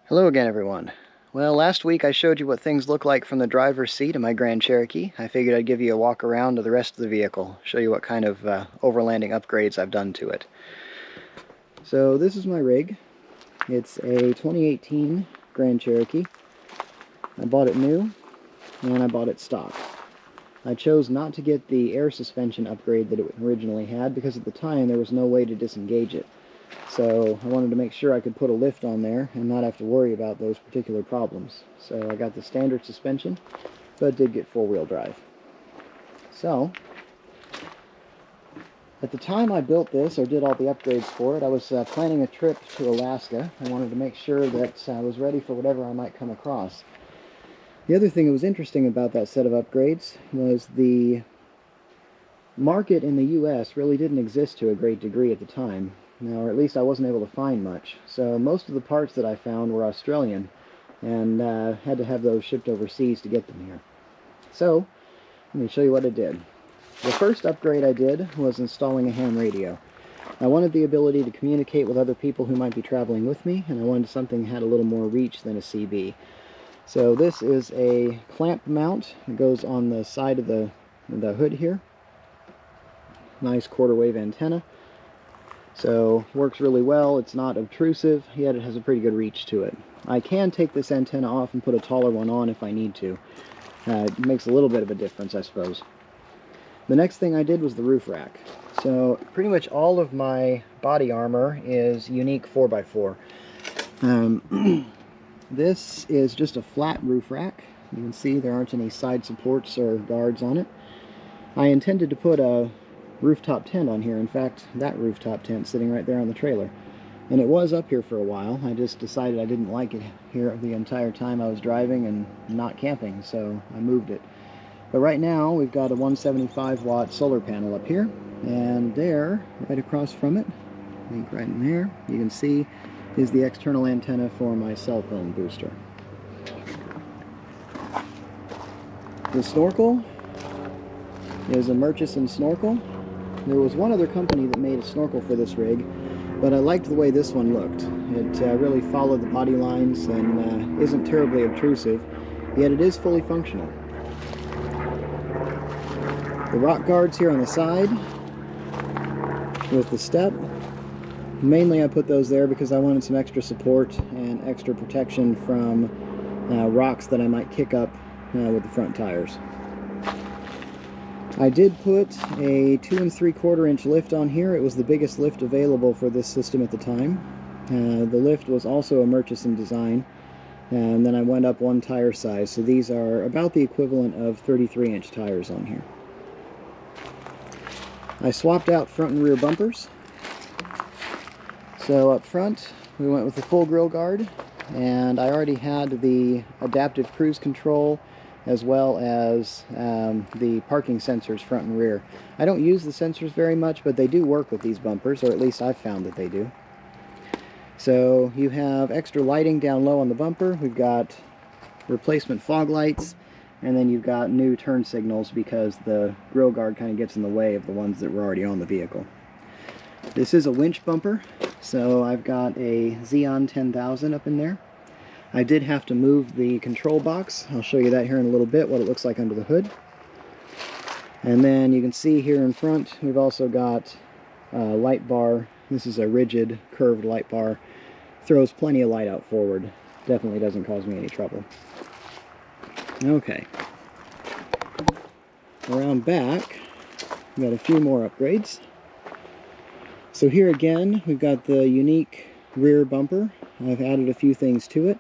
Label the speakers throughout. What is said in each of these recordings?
Speaker 1: Hello again, everyone. Well, last week I showed you what things look like from the driver's seat of my Grand Cherokee. I figured I'd give you a walk around to the rest of the vehicle, show you what kind of overlanding upgrades I've done to it. So this is my rig. It's a 2018 Grand Cherokee. I bought it new, and I bought it stock. I chose not to get the air suspension upgrade that it originally had because at the time there was no way to disengage it. So I wanted to make sure I could put a lift on there and not have to worry about those particular problems. So I got the standard suspension, but did get four-wheel drive. So at the time I built this, or did all the upgrades for it, I was planning a trip to Alaska. I wanted to make sure that I was ready for whatever I might come across. The other thing that was interesting about that set of upgrades was the market in the US really didn't exist to a great degree at the time. Now, or at least I wasn't able to find much. So most of the parts that I found were Australian, and had to have those shipped overseas to get them here. So, let me show you what I did. The first upgrade I did was installing a ham radio. I wanted the ability to communicate with other people who might be traveling with me, and I wanted something that had a little more reach than a CB. So this is a clamp mount that goes on the side of the hood here. Nice quarter wave antenna. So works really well. It's not obtrusive, yet it has a pretty good reach to it. I can take this antenna off and put a taller one on if I need to. It makes a little bit of a difference, I suppose. The next thing I did was the roof rack. So pretty much all of my body armor is unique 4x4. This is just a flat roof rack. You can see there aren't any side supports or guards on it. I intended to put a rooftop tent on here. In fact, that rooftop tent sitting right there on the trailer. And it was up here for a while. I just decided I didn't like it here the entire time I was driving and not camping, so I moved it. But right now, we've got a 175-watt solar panel up here, and there, right across from it, I think right in there, you can see is the external antenna for my cell phone booster. The snorkel is a Murchison snorkel. There was one other company that made a snorkel for this rig, but I liked the way this one looked. It really followed the body lines and isn't terribly obtrusive, yet it is fully functional. The rock guards here on the side with the step, mainly I put those there because I wanted some extra support and extra protection from rocks that I might kick up with the front tires. I did put a 2 3/4 inch lift on here. It was the biggest lift available for this system at the time. The lift was also a Murchison design, and then I went up one tire size, so these are about the equivalent of 33-inch tires on here. I swapped out front and rear bumpers. So up front, we went with the full grill guard, and I already had the adaptive cruise control as well as the parking sensors front and rear. I don't use the sensors very much, but they do work with these bumpers, or at least I've found that they do. So you have extra lighting down low on the bumper. We've got replacement fog lights, and then you've got new turn signals because the grill guard kind of gets in the way of the ones that were already on the vehicle. This is a winch bumper, so I've got a Xeon 10,000 up in there. I did have to move the control box. I'll show you that here in a little bit, what it looks like under the hood. And then you can see here in front, we've also got a light bar. This is a rigid, curved light bar. Throws plenty of light out forward. Definitely doesn't cause me any trouble. Okay. Around back, we've got a few more upgrades. So here again, we've got the unique rear bumper. I've added a few things to it.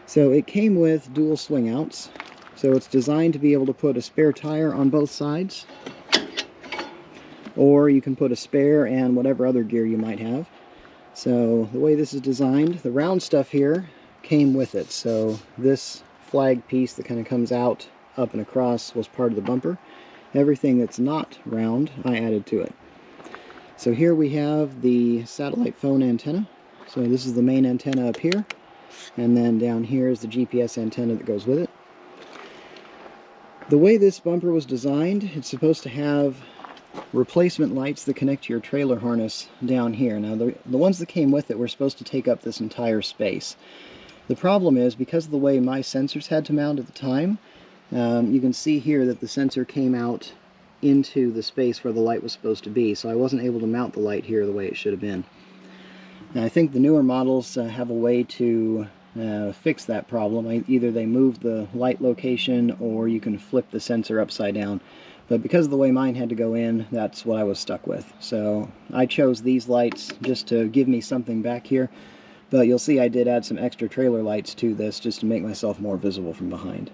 Speaker 1: So it came with dual swing outs. So it's designed to be able to put a spare tire on both sides. Or you can put a spare and whatever other gear you might have. So the way this is designed, the round stuff here came with it. So this flag piece that kind of comes out, up and across was part of the bumper. Everything that's not round, I added to it. So here we have the satellite phone antenna. So this is the main antenna up here, and then down here is the GPS antenna that goes with it. The way this bumper was designed, it's supposed to have replacement lights that connect to your trailer harness down here. Now the ones that came with it were supposed to take up this entire space. The problem is, because of the way my sensors had to mount at the time, you can see here that the sensor came out into the space where the light was supposed to be, so I wasn't able to mount the light here the way it should have been. Now, I think the newer models have a way to fix that problem. Either they move the light location or you can flip the sensor upside down. But because of the way mine had to go in, that's what I was stuck with. So I chose these lights just to give me something back here. But you'll see I did add some extra trailer lights to this just to make myself more visible from behind.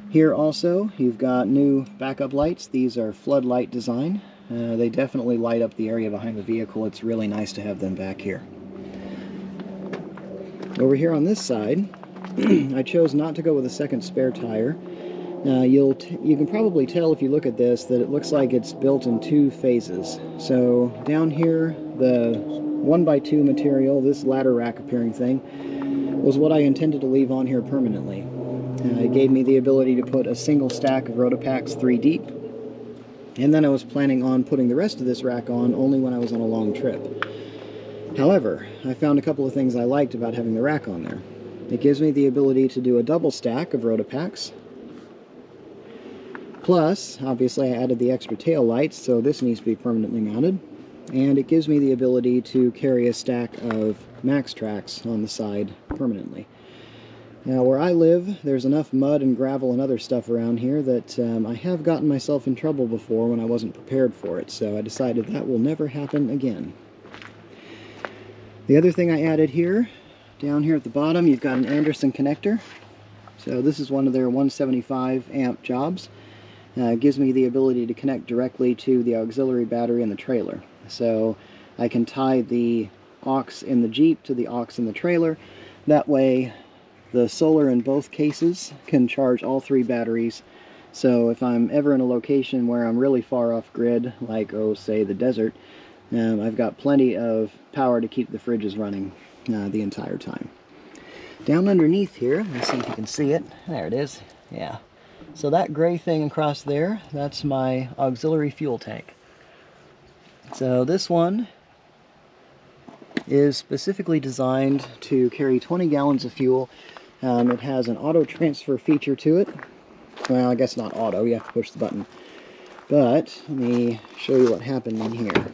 Speaker 1: Here also, you've got new backup lights. These are floodlight design. They definitely light up the area behind the vehicle. It's really nice to have them back here. Over here on this side, I chose not to go with a second spare tire. You can probably tell if you look at this that it looks like it's built in two phases. So down here, the 1x2 material, this ladder rack appearing thing, was what I intended to leave on here permanently. It gave me the ability to put a single stack of Rotopacks 3 deep, and then I was planning on putting the rest of this rack on only when I was on a long trip. However, I found a couple of things I liked about having the rack on there. It gives me the ability to do a double stack of Rotopacks. Plus, obviously I added the extra tail lights, so this needs to be permanently mounted. And it gives me the ability to carry a stack of Max Tracks on the side permanently. Now, where I live, there's enough mud and gravel and other stuff around here that I have gotten myself in trouble before when I wasn't prepared for it, so I decided that will never happen again. The other thing I added here, down here at the bottom, you've got an Anderson connector. So this is one of their 175 amp jobs. It gives me the ability to connect directly to the auxiliary battery in the trailer. So I can tie the aux in the Jeep to the aux in the trailer. That way the solar in both cases can charge all 3 batteries. So if I'm ever in a location where I'm really far off grid, like, oh, say the desert, I've got plenty of power to keep the fridges running the entire time. Down underneath here, let's see if you can see it. There it is. Yeah. So that gray thing across there, that's my auxiliary fuel tank. So this one is specifically designed to carry 20 gallons of fuel. It has an auto transfer feature to it. Well, I guess not auto, you have to push the button. But let me show you what happened in here.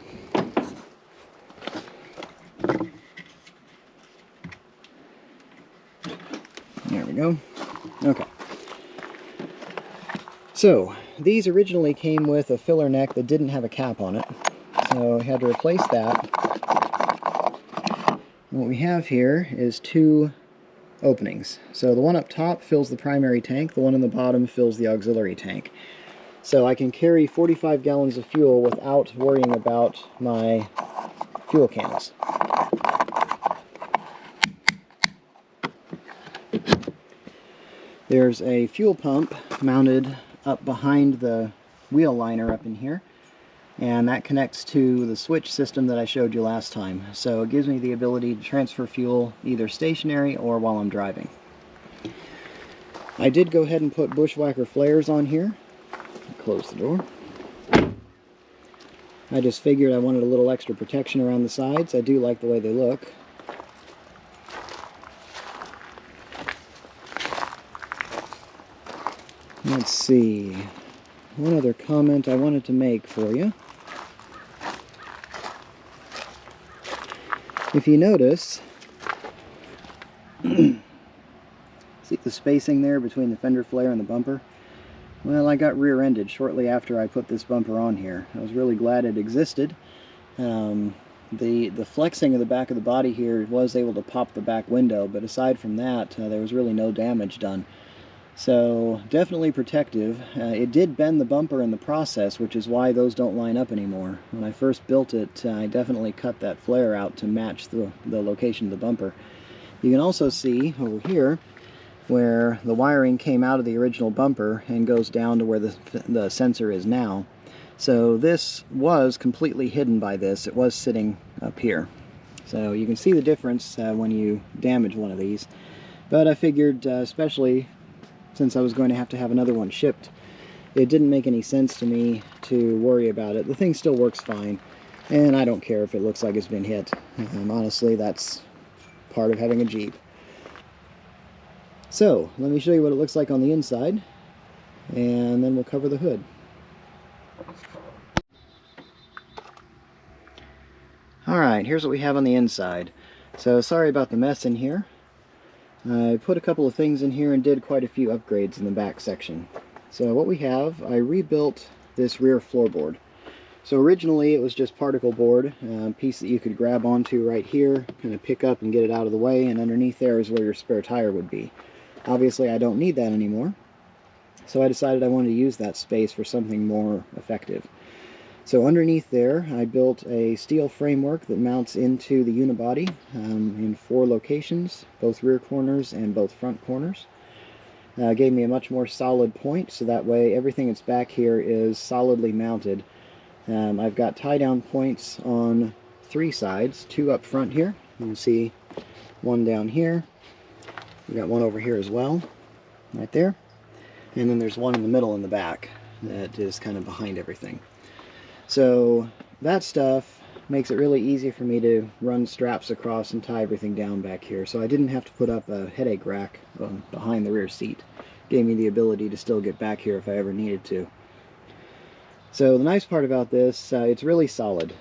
Speaker 1: There we go. Okay. So, these originally came with a filler neck that didn't have a cap on it. So I had to replace that. And what we have here is 2 openings. So the one up top fills the primary tank, the one on the bottom fills the auxiliary tank. So I can carry 45 gallons of fuel without worrying about my fuel cans. There's a fuel pump mounted up behind the wheel liner up in here, and that connects to the switch system that I showed you last time. So it gives me the ability to transfer fuel either stationary or while I'm driving. I did go ahead and put bushwhacker flares on here. Close the door. I just figured I wanted a little extra protection around the sides. I do like the way they look. Let's see, one other comment I wanted to make for you. If you notice, see the spacing there between the fender flare and the bumper? Well, I got rear-ended shortly after I put this bumper on here. I was really glad it existed. The flexing of the back of the body here was able to pop the back window, but aside from that, there was really no damage done. So definitely protective. It did bend the bumper in the process, which is why those don't line up anymore. When I first built it, I definitely cut that flare out to match the location of the bumper. You can also see over here where the wiring came out of the original bumper and goes down to where the sensor is now. So this was completely hidden by this. It was sitting up here. So you can see the difference when you damage one of these. But I figured, especially since I was going to have another one shipped, it didn't make any sense to me to worry about it. The thing still works fine, and I don't care if it looks like it's been hit. Honestly, that's part of having a Jeep. So let me show you what it looks like on the inside, and then we'll cover the hood. Alright, here's what we have on the inside. So sorry about the mess in here. I put a couple of things in here and did quite a few upgrades in the back section. So what we have, I rebuilt this rear floorboard. So originally it was just particle board, a piece that you could grab onto right here, kind of pick up and get it out of the way, and underneath there is where your spare tire would be. Obviously I don't need that anymore, so I decided I wanted to use that space for something more effective. So underneath there I built a steel framework that mounts into the unibody in 4 locations, both rear corners and both front corners. Gave me a much more solid point, so that way everything that's back here is solidly mounted. I've got tie-down points on 3 sides, 2 up front here. You can see one down here. We've got one over here as well, right there. And then there's one in the middle in the back that is kind of behind everything. So that stuff makes it really easy for me to run straps across and tie everything down back here. So I didn't have to put up a headache rack behind the rear seat. Gave me the ability to still get back here if I ever needed to. So the nice part about this, it's really solid.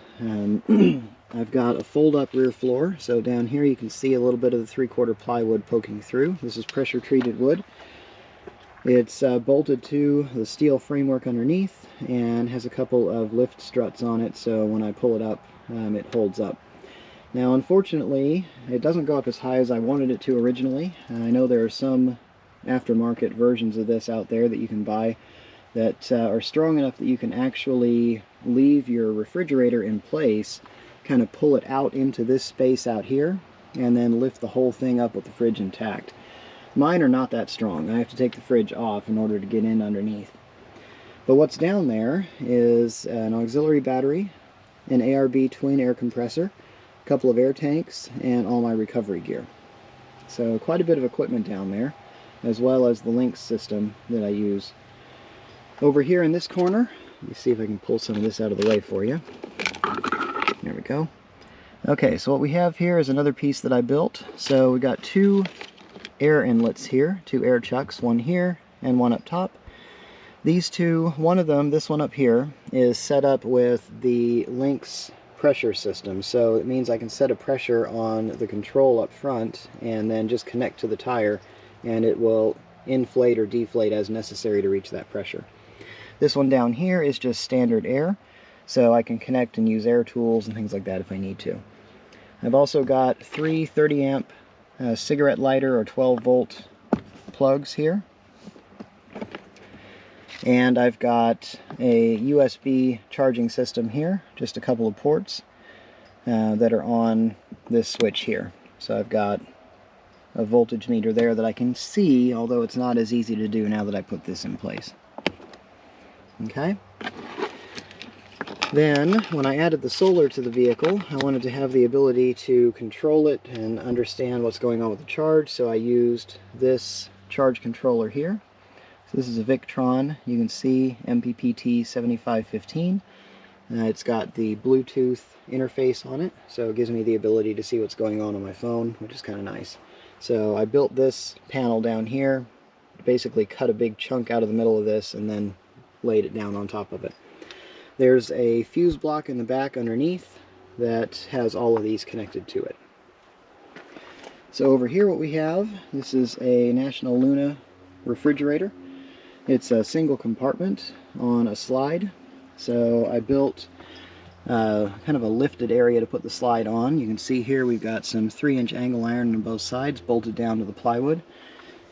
Speaker 1: I've got a fold-up rear floor, so down here you can see a little bit of the 3/4 plywood poking through. This is pressure-treated wood. It's bolted to the steel framework underneath and has a couple of lift struts on it, so when I pull it up, it holds up. Now unfortunately, it doesn't go up as high as I wanted it to originally. I know there are some aftermarket versions of this out there that you can buy that are strong enough that you can actually leave your refrigerator in place, kind of pull it out into this space out here, and then lift the whole thing up with the fridge intact. Mine are not that strong. I have to take the fridge off in order to get in underneath. But what's down there is an auxiliary battery, an ARB twin air compressor, a couple of air tanks, and all my recovery gear. So quite a bit of equipment down there, as well as the Lynx system that I use. Over here in this corner, let me see if I can pull some of this out of the way for you. There we go. Okay, so what we have here is another piece that I built. So we got 2 air inlets here, 2 air chucks, one here and one up top. These 2, one of them, this one up here, is set up with the Lynx pressure system. So it means I can set a pressure on the control up front and then just connect to the tire, and it will inflate or deflate as necessary to reach that pressure. This one down here is just standard air, so I can connect and use air tools and things like that if I need to. I've also got 3 30 amp cigarette lighter or 12 volt plugs here. And I've got a USB charging system here, just a couple of ports that are on this switch here. So I've got a voltage meter there that I can see, although it's not as easy to do now that I put this in place. Okay. Then, when I added the solar to the vehicle, I wanted to have the ability to control it and understand what's going on with the charge, so I used this charge controller here. So this is a Victron. You can see MPPT 7515. It's got the Bluetooth interface on it, so it gives me the ability to see what's going on my phone, which is kind of nice. So I built this panel down here, basically cut a big chunk out of the middle of this and then laid it down on top of it. There's a fuse block in the back underneath that has all of these connected to it. So over here what we have, this is a National Luna refrigerator. It's a single compartment on a slide. So I built kind of a lifted area to put the slide on. You can see here we've got some 3-inch angle iron on both sides bolted down to the plywood,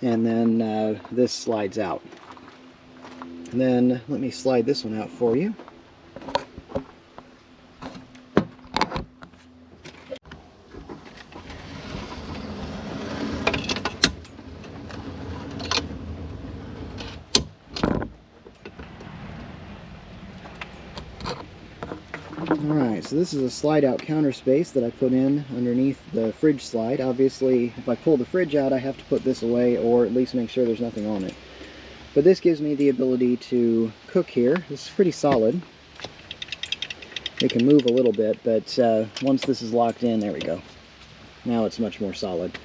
Speaker 1: and then this slides out. And then let me slide this one out for you. Alright, so this is a slide out counter space that I put in underneath the fridge slide. Obviously, if I pull the fridge out, I have to put this away or at least make sure there's nothing on it. But this gives me the ability to cook here. This is pretty solid. It can move a little bit, but once this is locked in, there we go. Now it's much more solid.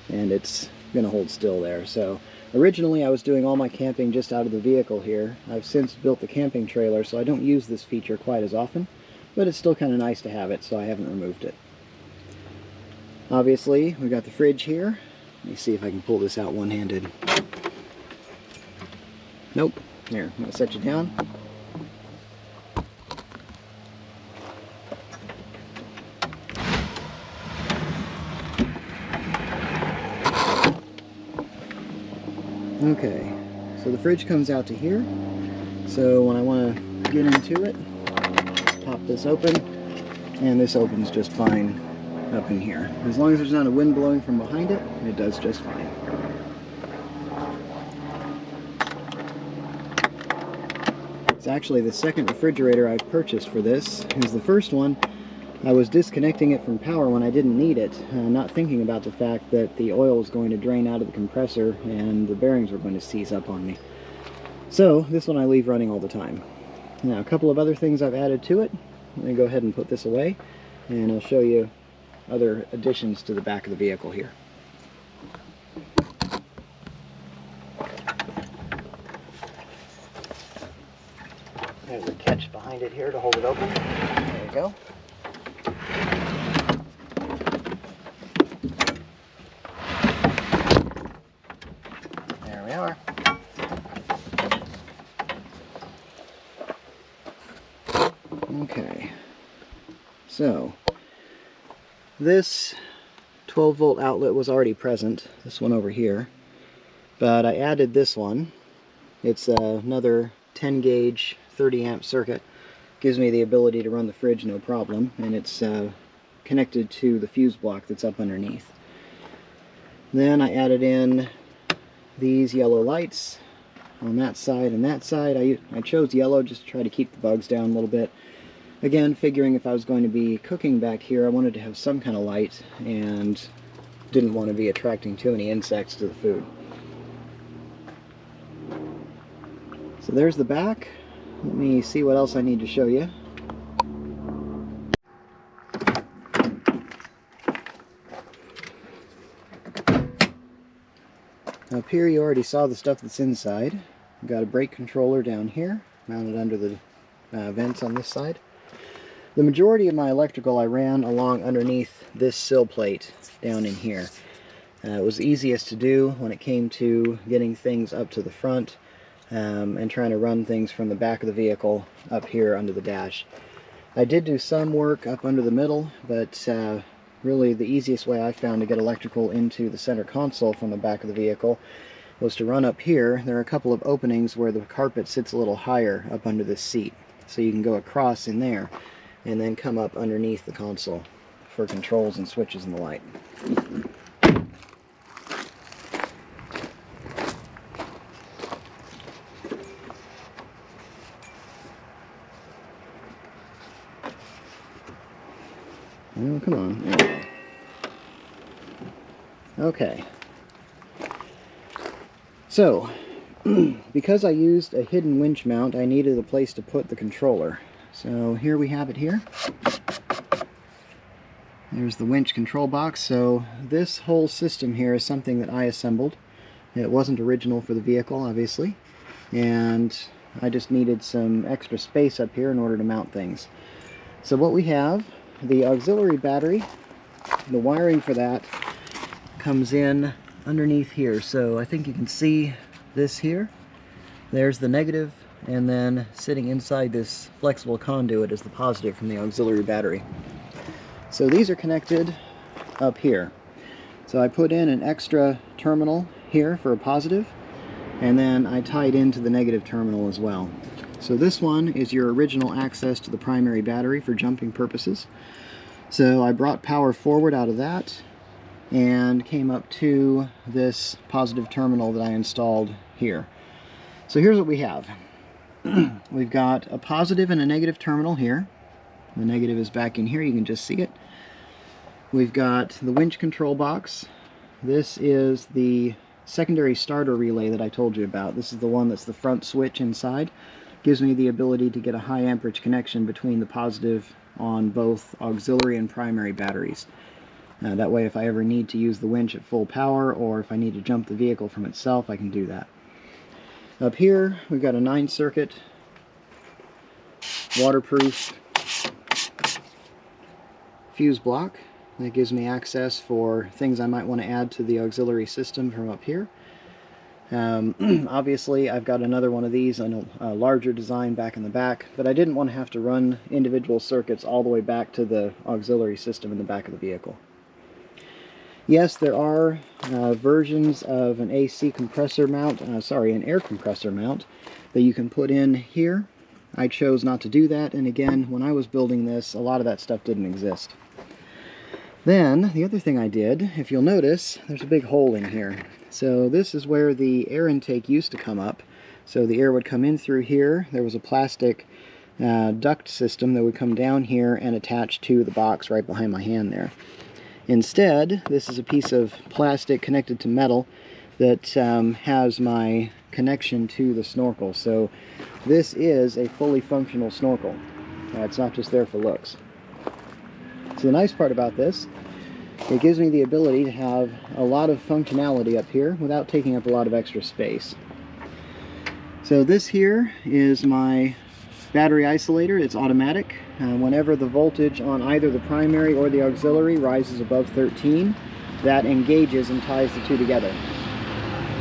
Speaker 1: And it's going to hold still there. So originally I was doing all my camping just out of the vehicle here. I've since built the camping trailer, so I don't use this feature quite as often, but it's still kind of nice to have it, so I haven't removed it. Obviously, we've got the fridge here. Let me see if I can pull this out one-handed. Nope. Here, I'm going to set you down. Okay, so the fridge comes out to here. So when I want to get into it, pop this open, and this opens just fine up in here. As long as there's not a wind blowing from behind it, it does just fine. It's actually the second refrigerator I've purchased for this. It was the first one. I was disconnecting it from power when I didn't need it, not thinking about the fact that the oil was going to drain out of the compressor and the bearings were going to seize up on me. So this one I leave running all the time. Now a couple of other things I've added to it. I'm going to go ahead and put this away, and I'll show you other additions to the back of the vehicle here. There's a catch behind it here to hold it open. There you go. There we are. Okay, so this 12-volt outlet was already present, this one over here, but I added this one. It's another 10 gauge 30 amp circuit. Gives me the ability to run the fridge no problem, and it's connected to the fuse block that's up underneath. Then I added in these yellow lights on that side and that side. I chose yellow just to try to keep the bugs down a little bit. Again, figuring if I was going to be cooking back here, I wanted to have some kind of light and didn't want to be attracting too many insects to the food. So there's the back. Let me see what else I need to show you. Up here you already saw the stuff that's inside. I've got a brake controller down here, mounted under the vents on this side. The majority of my electrical I ran along underneath this sill plate down in here. It was easiest to do when it came to getting things up to the front and trying to run things from the back of the vehicle up here under the dash. I did do some work up under the middle, but really the easiest way I found to get electrical into the center console from the back of the vehicle was to run up here. There are a couple of openings where the carpet sits a little higher up under this seat, so you can go across in there and then come up underneath the console for controls and switches and the light. Oh, come on. There we go. Okay. So, because I used a hidden winch mount, I needed a place to put the controller. So here we have it here. There's the winch control box. So this whole system here is something that I assembled. It wasn't original for the vehicle, obviously, and I just needed some extra space up here in order to mount things. So what we have, the auxiliary battery, the wiring for that comes in underneath here. So I think you can see this here. There's the negative, and then sitting inside this flexible conduit is the positive from the auxiliary battery. So these are connected up here. So I put in an extra terminal here for a positive, and then I tied into the negative terminal as well. So this one is your original access to the primary battery for jumping purposes. So I brought power forward out of that and came up to this positive terminal that I installed here. So here's what we have. We've got a positive and a negative terminal here. The negative is back in here, you can just see it. We've got the winch control box. This is the secondary starter relay that I told you about. This is the one that's the front switch inside. Gives me the ability to get a high amperage connection between the positive on both auxiliary and primary batteries. That way if I ever need to use the winch at full power, or if I need to jump the vehicle from itself, I can do that. Up here we've got a 9-circuit waterproof fuse block that gives me access for things I might want to add to the auxiliary system from up here. Obviously I've got another one of these on a larger design back in the back, but I didn't want to have to run individual circuits all the way back to the auxiliary system in the back of the vehicle. Yes, there are versions of an AC compressor mount, an air compressor mount that you can put in here. I chose not to do that, and again, when I was building this, a lot of that stuff didn't exist. Then, the other thing I did, if you'll notice, there's a big hole in here. So this is where the air intake used to come up. So the air would come in through here. There was a plastic duct system that would come down here and attach to the box right behind my hand there. Instead, this is a piece of plastic connected to metal that has my connection to the snorkel. So this is a fully functional snorkel. It's not just there for looks. So the nice part about this, it gives me the ability to have a lot of functionality up here without taking up a lot of extra space. So this here is my battery isolator. It's automatic. Whenever the voltage on either the primary or the auxiliary rises above 13, that engages and ties the two together.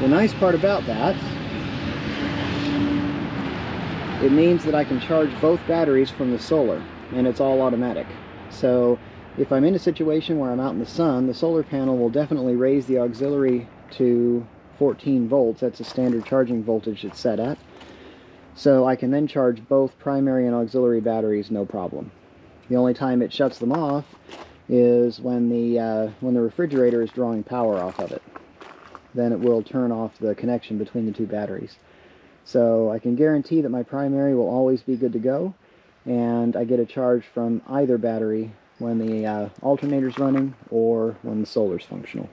Speaker 1: The nice part about that, it means that I can charge both batteries from the solar, and it's all automatic. So if I'm in a situation where I'm out in the sun, the solar panel will definitely raise the auxiliary to 14 volts. That's a standard charging voltage it's set at. So I can then charge both primary and auxiliary batteries no problem. The only time it shuts them off is when the refrigerator is drawing power off of it. Then it will turn off the connection between the two batteries. So I can guarantee that my primary will always be good to go, and I get a charge from either battery when the alternator's running or when the solar's functional.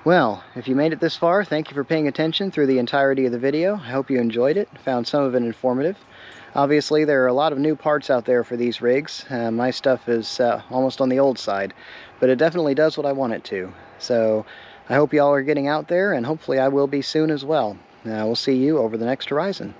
Speaker 1: Well, if you made it this far, thank you for paying attention through the entirety of the video. I hope you enjoyed it, found some of it informative. Obviously, there are a lot of new parts out there for these rigs. My stuff is almost on the old side, but it definitely does what I want it to. So I hope y'all are getting out there, and hopefully I will be soon as well. We'll see you over the next horizon.